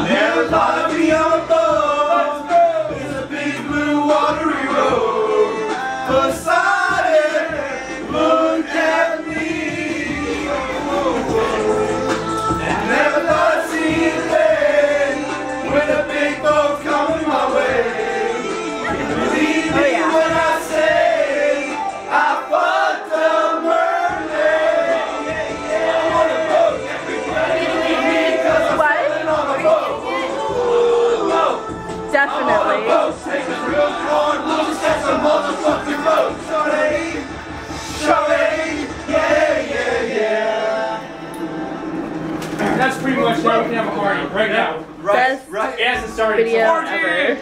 Never thought I'd be on a boat. It's a big blue watery road. Poseidon, look at me. I never thought I'd see a day when a big boat's coming my way. Believe me when I say I fucked a mermaid. I'm on a boat. Believe me 'cause I'm sailing on a boat. Definitely. Take a real corn, loose, that's a motherfucking boat. Shorty, shorty, yeah. That's pretty much how we can have a party right now. Best As it started. video ever.